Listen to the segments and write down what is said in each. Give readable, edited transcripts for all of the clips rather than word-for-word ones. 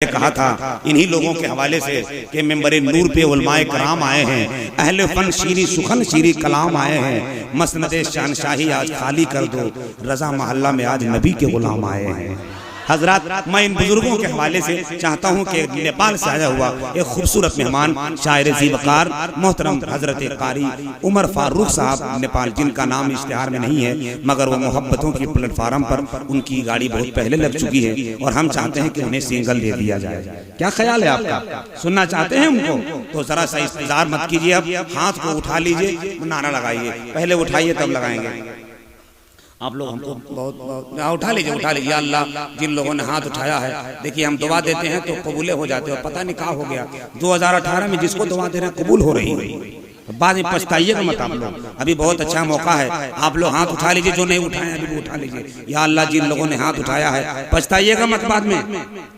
कहा था इन्हीं लोगों के हवाले से कि मेंबरे नूर पे उलमाए कराम आए हैं, अहले फन शीरी सुखन शीरी कलाम आए हैं, मसनदे शानशाही आज खाली कर दो, रजा मोहल्ला में आज नबी के गुलाम आए हैं। हजरात, मैं इन बुजुर्गों के हवाले से चाहता हूँ कि नेपाल से आया हुआ एक खूबसूरत मेहमान शायर ज़ीवकार मोहतरम हजरत कारी उमर फारूक साहब नेपाल, जिनका नाम इश्तिहार में नहीं है मगर वो मोहब्बतों की प्लेटफार्म पर उनकी गाड़ी बहुत पहले लग चुकी है और हम चाहते हैं कि उन्हें सिंगल दे दिया जाए। क्या ख्याल है आपका? सुनना चाहते हैं उनको? तो जरा सा इंतजार मत कीजिए, अब हाथ को उठा लीजिए, नारा लगाइए, पहले उठाइए तब लगाएंगे। आप लोग हमको बहुत उठा लीजिए अल्लाह, जिन लोगों ने हाथ उठाया है देखिए हम दुआ देते हैं तो कबूले हो जाते हैं, पता नहीं क्या हो गया 2018 में जिसको दुआ दे रहे हैं कबूल हो रही है, बाद में पछताइएगा मत आप लोग, अभी बहुत अच्छा मौका है, आप लोग हाथ उठा लीजिए, जो नहीं उठाए अभी भी उठा लीजिए। या अल्लाह, जिन लोगों ने हाथ उठाया है पछताइएगा मत बाद में,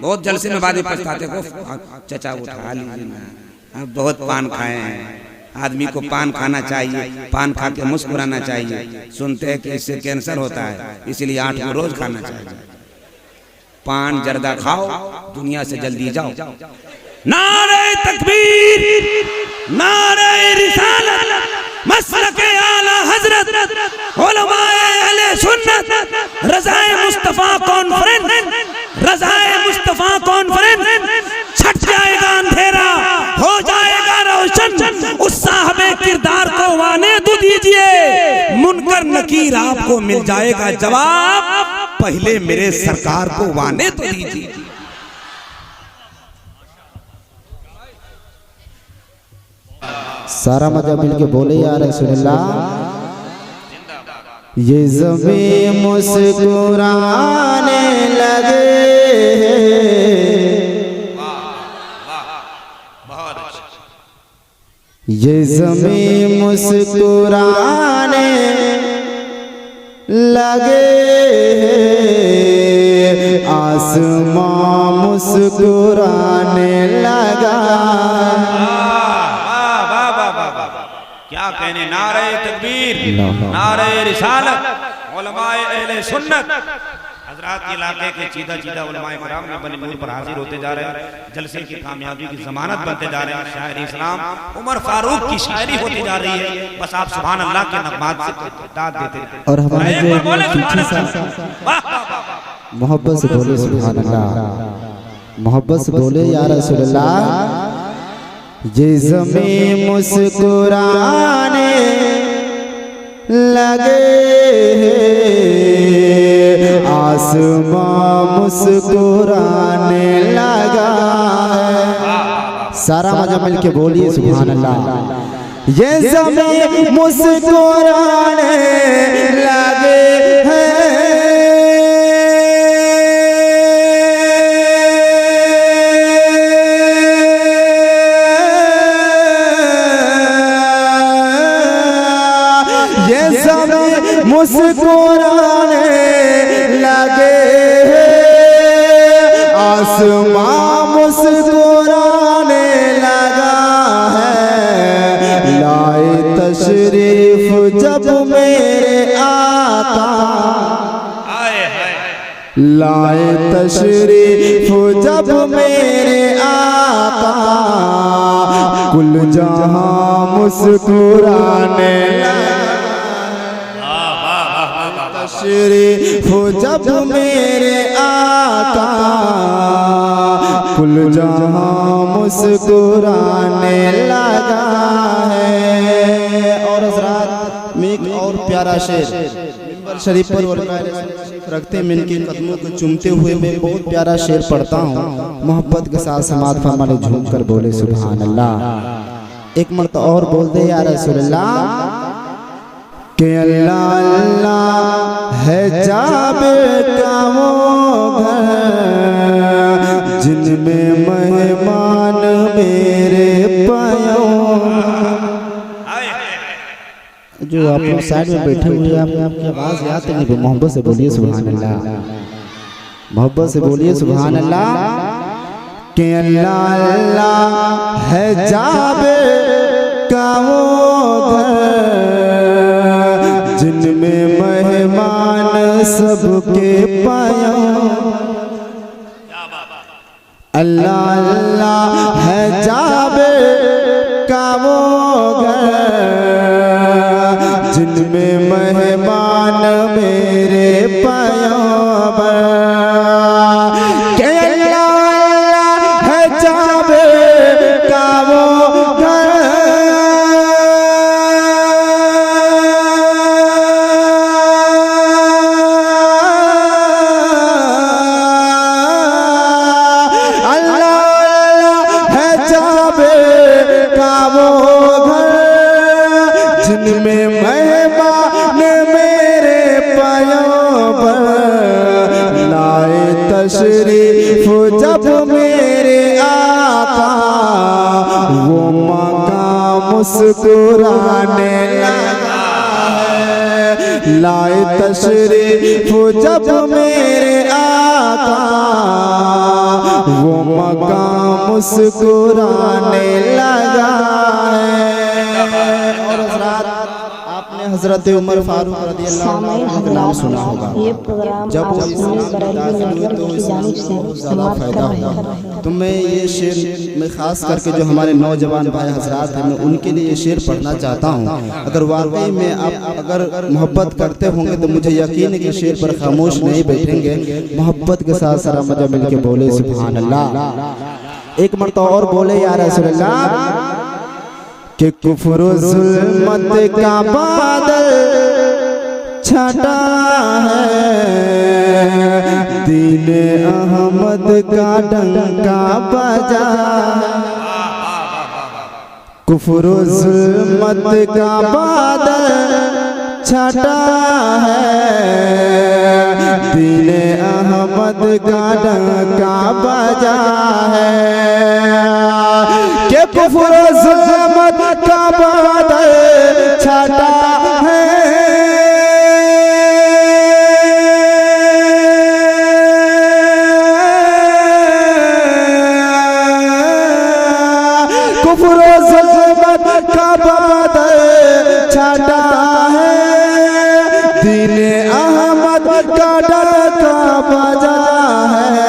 बहुत जलसे में बाद में पछताते को। चचा उठा लीजिए, बहुत पान खाए हैं, आदमी को पान खाना चाहिए, पान खा के मुस्कुराना चाहिए, सुनते हैं कि इससे कैंसर होता है इसलिए 8 को रोज खाना चाहिए। पान जर्दा खाओ, दुनिया से जल्दी जाओ। नारे तकबीर, नारे रिसालत, मसलके आला हजरत उलमाए अहले सुन्नत, रज़ाए मुस्तफा कॉन्फ्रेंस, रज़ाए मुस्तफा कॉन्फ्रेंस। छट जाएगा अंधेरा, हो जाएगा रोशन, उस साहबे किरदार को वाने तो दीजिए, मुनकर नकीर आपको मिल जाएगा जवाब, पहले मेरे सरकार को वाने तो दीजिए। सारा मजहब मिल के बोले या रसूलुल्लाह। ये ज़मीं मुस्कुराने लगे, ये ज़मीं मुस्कुराने लगे, आसमां मुस्कुराने लगा। क्या कहने, नारे तकबीर, नारे रिसालत, उलमाए अहले सुन्नत। हजरात, इलाके के चीदा उलमाए कराम में बने नूर पर हाजिर होते जा रहे हैं, जलसे की कामयाबी की जमानत बनते जा रहे हैं। शायर इस्लाम उमर फारूक की शायरी होती जा रही है, बस आप सुभान अल्लाह के नगमात से दाद देते और हमारे जो मोहब्बत से बोले सुभान अल्लाह, मोहब्बत से बोले या रसूलुल्लाह। ये ज़मीं मुस्कुराने लगे, आसमां मुस्कुराने लगा। सारा मजहब मिल के बोलिए सुभान अल्लाह। ये ज़मीं मुस्कुराने लगे हैं, मुस्कुराने लगे, आसमां मुस्कुराने लगा है। लाए तशरीफ जब मेरे आका, लाए तशरीफ जब मेरे आका, कुल जहां मुस्कुराने लगा। तशरीफ जब मेरे आका, कुल जहां मुस्कुराने लगा है। और हज़रात में एक और प्यारा शेर मिंबर शरीफ पर रखते में इनके कदमों को चूमते हुए मैं बहुत प्यारा शेर पढ़ता हूँ, मोहब्बत के साथ समात फरमाने झूम कर बोले सुभान अल्लाह। एक मर्तबा और बोल दे या रसूलुल्लाह कि अल्लाह अल्लाह है जाबे का वो घर, जिनमें मेहमान मेरे पायों। जो आप लोग साइड में बैठे हुए हैं, आपकी आवाज़ याद नहीं, मोहब्बत से बोलिए सुभान अल्लाह, मोहब्बत से बोलिए सुभान अल्लाह। कि अल्लाह अल्लाह है जाबे का वो घर, जिनमें मेहमान सबके पायों। अल्लाह अल्लाह है जाबे का वो घर जिनमें मेहमान मेरे पैगंबर के अल्लाह अल्लाह है जाबे का वो घर जिनमें मेहमान मेरे पैगंबर लाए तशरीफ जब मेरे आका वो मकाम मुस्कुराने लगा है। लाए तशरीफ जब मेरे आका वो मकाम मुस्कुराने लगा है। और आपने हजरत उमर फारूक रज़ियल्लाहु अन्हु का नाम सुना होगा। जब वो इस्लाम में दाखिल हुए तो इस्लाम को बहुत ज़्यादा फ़ायदा हुआ। तो मैं ये शेर में ख़ास करके जो हमारे नौजवान भाई हजरात हैं मैं उनके लिए ये शेर पढ़ना चाहता हूँ। अगर वाकई में आप अगर मोहब्बत करते होंगे तो मुझे यकीन है कि शेर पर खामोश नहीं बैठेंगे, मोहब्बत के साथ सारा मजा मिल के बोले सुभान अल्लाह। एक मरतबा और बोले या रसूल अल्लाह कि कुफ्र जुल्मत का बादल छटा है, दीन अहमद का डंका बजा है। कुफ्र जुल्मत का बादल छटा है, दीन अहमद का डंका बजा है। के कुफ्र जुल्मत का बादल छटा है, कुफ्र जुल्मत का बादल छटा है, दीन अहमद का डंका बजा है।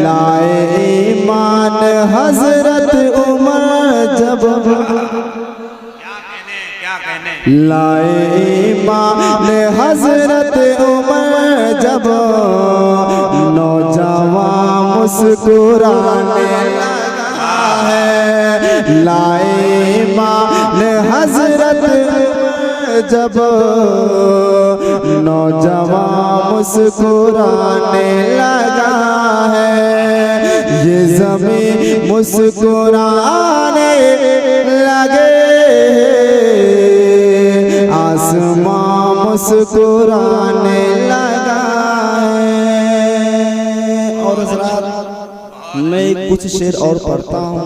लाए ईमान हजरत जब लाए ईमान हजरत उमर जब नौजवान मुस्कुराने लगा है। लाए ईमान हजरत जब नौजवान मुस्कुराने लगा है। ये ज़मीं मुस्कुराने लगे, आसमां मुस्कुराने लगा है। और मैं कुछ शेर और पढ़ता हूँ,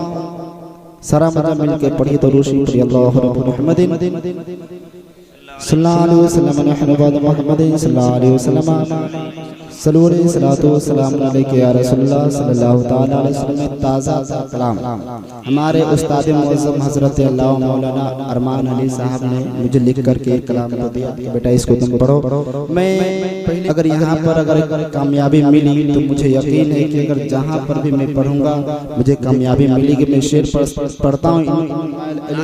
सारा मजा मिल के पढ़िए तो रोशी पढ़िए। अल्लाह मुहम्मदिन सल्लल्लाहु अलैहि वसल्लम नहनु मुहम्मदिन सल्लल्लाहु अलैहि वसल्लम सल्लल्लाहु सलातो सलाम अलैहि या रसूलुल्लाह सल्लल्लाहु तआला अलैहि वसल्लम। ताज़ा कलाम हमारे उस्ताद मुअज़्ज़म हज़रत अल्लाह मौलाना अरमान अली साहब ने मुझे लिख करके एक कलाम दिया कि बेटा इसको तुम पढ़ो। मैं अगर यहाँ पर अगर कामयाबी मिली तो मुझे यकीन है कि अगर जहाँ पर भी मैं पढ़ूंगा मुझे कामयाबी मिलेगी। मैं शेर पढ़ता हूँ,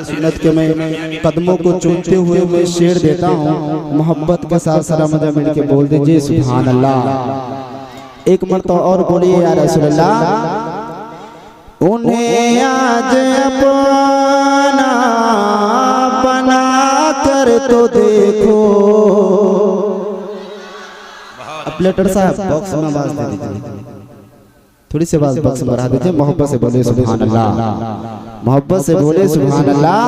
सुन्नत के मैं कदमों को चूमते हुए मैं शेर देता हूँ। मोहब्बत के साथ सारा मजा मिल के बोल दीजिए सुभान अल्लाह। एक मरतबा और बोलिए या रसूल अल्लाह। उन्हें आज अपना बना कर तो देखो। अब लेटर साहब बॉक्स में आवाज दे दीजिए, थोड़ी सी आवाज बॉक्स में बढ़ा दीजिए। मोहब्बत से बोले सुभान अल्लाह, मोहब्बत से बोले सुभान अल्लाह।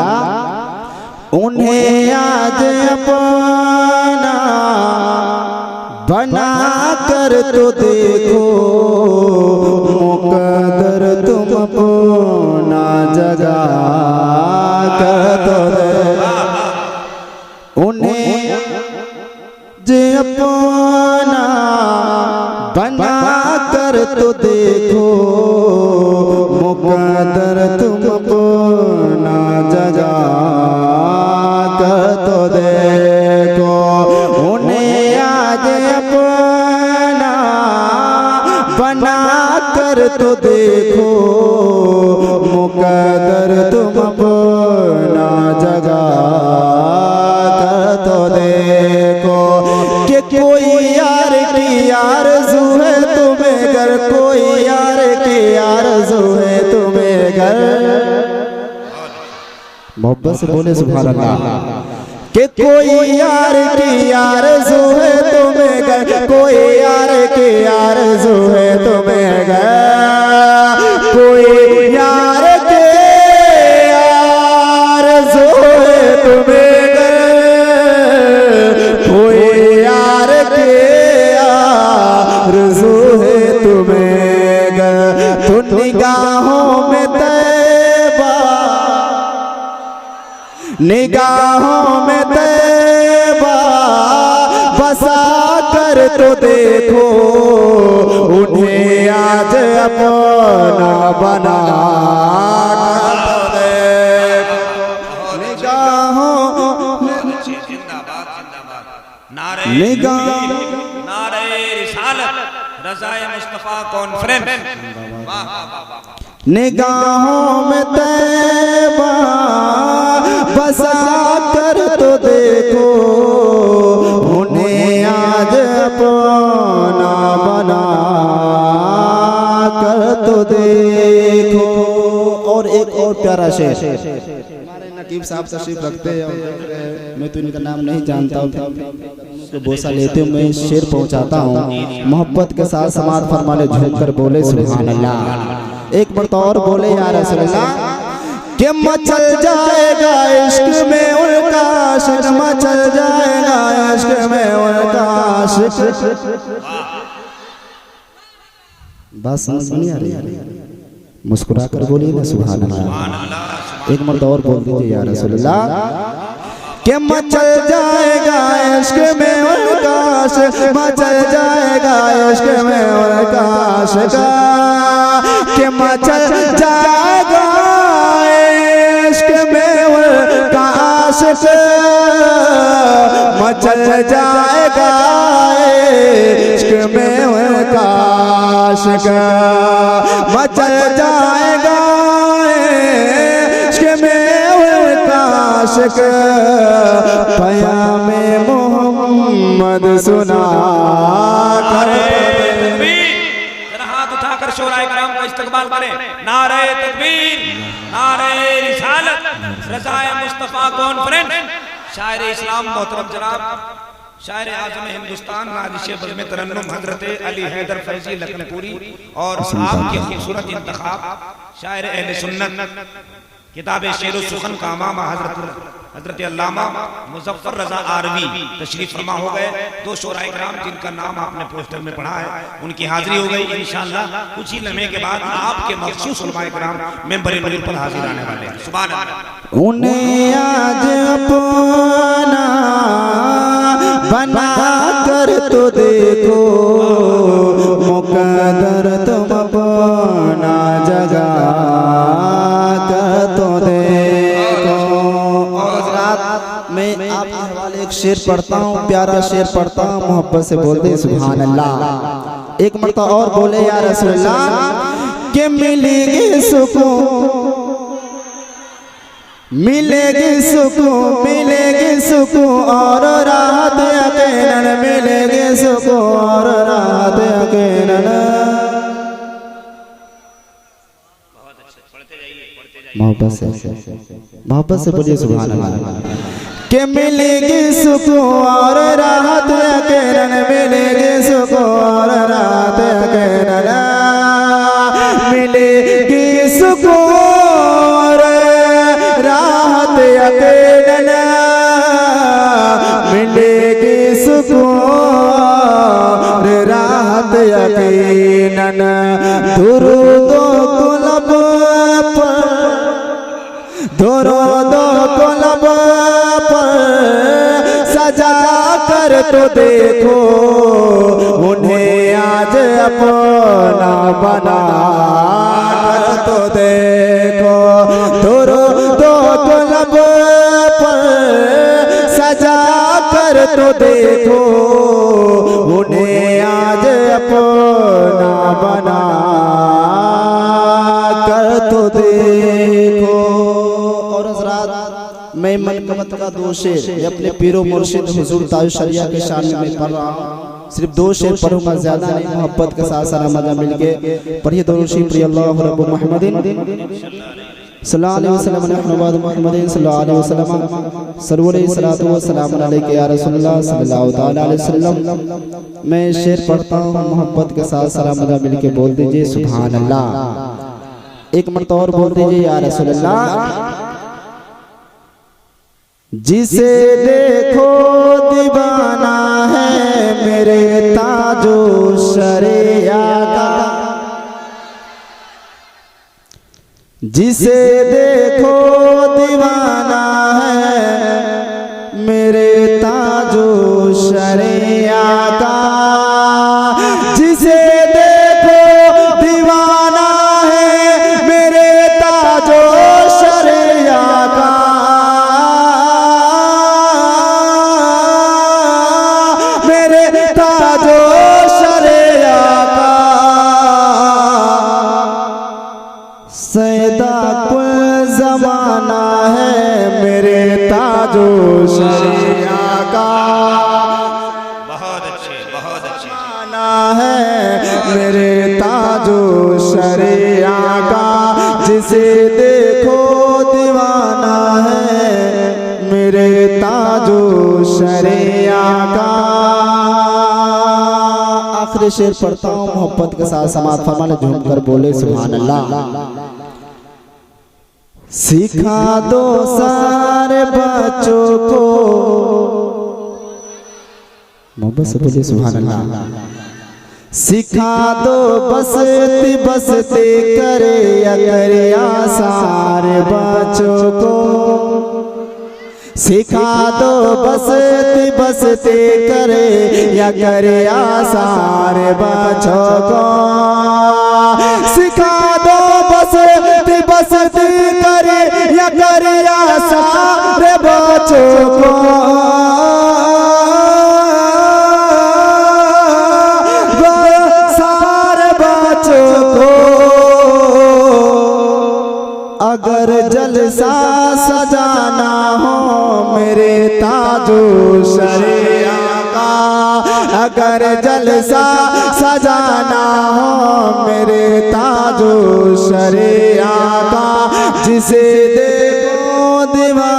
उन्हें आज अपना बना कर तो देखो, मुकद्दर तुम अपना जगा कर तो देखो। उन्हें जे अपना बना कर तो देखो, मुकद्दर तुम अपना जगा कर तो देखो। उन्हें आज अपना बना कर तो देखो, देखो, मुकद्दर तुम अपना जगा कर तो देखो, कि कोई यार की आरज़ू है तुम्हें घर, कोई यार की आरज़ू है तुम्हें घर। मोहब्बत से बोले सुभान अल्लाह। कि कोई यार की आरज़ू है तुम्हें घर, कोई यार की आरज़ू है तुम्हें घर, कोई यार के आरज़ू है तुम्हें घर, कोई यार के आरज़ू है तुम्हें घर। तो निगाहों में तैबा, निगाहों में तैबा बसा कर तो देखो, उन्हें आज अपना बना कर तो देखो। निगाहों में नारे रिसालत रज़ाए मुस्तफ़ा कॉन्फ्रेंस, निगाहों में तैबा बसा कर तो देखो, उन्हें आज अपना बना कर तो देखो। और एक और प्यारा शेर हमारे नकीब साहब तशरीफ रखते हैं, मैं तो इनका नाम नहीं जानता हूँ, तो बोसा लेते हुए मैं शेर पहुँचाता हूँ। मोहब्बत के साथ समात फरमाने झूम कर बोले सुभान अल्लाह। एक मरतबा और बोले या रसूल अल्लाह, कि मचल जाएगा इश्क में उनका आशिक, मचल जाएगा इश्क में उनका आशिक। बात समझ नहीं आ रही? मुस्कुरा कर बोलिए ना सुभान अल्लाह। एक मरतबा और बोल दीजिए या रसूल अल्लाह, कि मचल जाएगा इश्क में उनका आशिक, मचल जाएगा इश्क में उनका आशिक, कि मचल जाएगा इश्क में उनका आशिक, मचल जाएगा इश्क में उनका आशिक, मचल जाएगा इश्क में उनका आशिक। क़यामे मोहम्मद सुना कर, जरा हाथ उठाकर शोराए कराम का इस्तकबाल करें। नारे तकबीर, नारे रिसालत, रज़ाए मुस्तफ़ा कॉन्फ्रेंस। शायर इस्लाम मोहतरम जनाब शायर आज़म हिंदुस्तान नादिश बज़्म तरन्नुम हज़रत अली हैदर फैज़ी लखनपुरी और आपके खूबसूरत इंतखाब शायर अहले सुन्नत किताब शेर सुखन का इमाम हजरत अल्लामा मुज़फ़्फ़र रज़ा आरवी तशरीफ फरमा हो गए। दो शोराए किराम जिनका नाम आपने पोस्टर में पढ़ा है, उनकी हाजिरी हो गई। इंशाअल्लाह कुछ ही लम्हे के बाद आपके मख़सूस उलमाए किराम मेंबर नूर पर हाजिर आने वाले हैं। सुभान अल्लाह। उन्हें आज अपना बना कर तो देखो, मुकद्दर तुम अपना जगा कर तो देखो। और हज़रात मैं आपके हवाले एक शेर पढ़ता हूँ, प्यारा शेर पढ़ता हूँ, मोहब्बत से बोलते सुभान अल्लाह। एक मरतबा और बोले या रसूल अल्लाह, कि मिलेगी सुकून, मिलेगी सुकून, मिलेगी सुकून और राहत यकीनन, मिलेगी सुकून और राहत यकीनन। मोहब्बत से बोलिए सुभान अल्लाह। कि मिलेगी सुकून और राहत यकीनन, मिलेगी सुकून और राहत यकीनन, मिलेगी सुकून और राहत यकीनन, मिलेगी सुकून राहत यकीनन। दुरूदो कुलब पर, दुरूदो कुलब पर सजा कर तो देखो, उन्हें आज अपना बना कर तो देखो। दुरूदो कुलब पर सजा कर तो देखो, उन्हें आज अपना बना कर तो देखो। और हज़रात मैं मनकबत का 2 शेर ये अपने पीरो मुर्शिद हुजूर ताज शरिया के शान में पढ़ रहा हूँ। सिर्फ 2 शेर पढ़ूंगा, ज्यादा नहीं, मोहब्बत के साथ सारा मजा मिल के पढ़िए। दोनों शेर प्रिय अल्लाह रब्बु मुहम्मदिन सल्लल्लाहु अलैहि वसल्लम नहनुबाद मुहम्मदिन सल्लल्लाहु अलैहि वसल्लम सरवरे सलातो व सलाम अलैका या रसूलुल्लाह सल्लल्लाहु ताला अलैहि वसल्लम। मैं शेर पढ़ता हूँ, मोहब्बत के साथ सारा मजा मिल के बोल दीजिए सुभान अल्लाह। एक मर्तबा और बोल दीजिए या रसूलुल्लाह। जिसे देखो दीवाना है मेरे ताजो शरिया का, जिसे देखो दीवाना है मेरे ताजो शरिया का, जिसे देखो दीवाना है मेरे ताजो शरिया का, मेरे ताजो शरिया का। सैदा कुल जमाना है मेरे ताजो शरिया का, बहुत अच्छे, बहुत अच्छे। जमाना है मेरे ताजो शरिया का, जिसे देखो दीवाना है मेरे ताजो शरिया का। आखिरी शेर पढ़ता हूँ, मोहब्बत के साथ समात फरमाने झूम कर बोले सुभान अल्लाह। सिखा दो सारे बच्चों को, मोहब्बत से बोले सुभान अल्लाह। सिखा दो बसते बसते करे अकरिया सारे बच्चों को, सिखा दो बसते बसते करे या करे सारे बच्चों को, सिखा दो बसते बसते करे या करे सारे बच्चों को, सारे बच्चों को। अगर जलसा सजाना हो मेरे ताजो शरिया का, अगर जलसा सजाना हो मेरे ताजो शरिया का, जिसे देखो दीवाना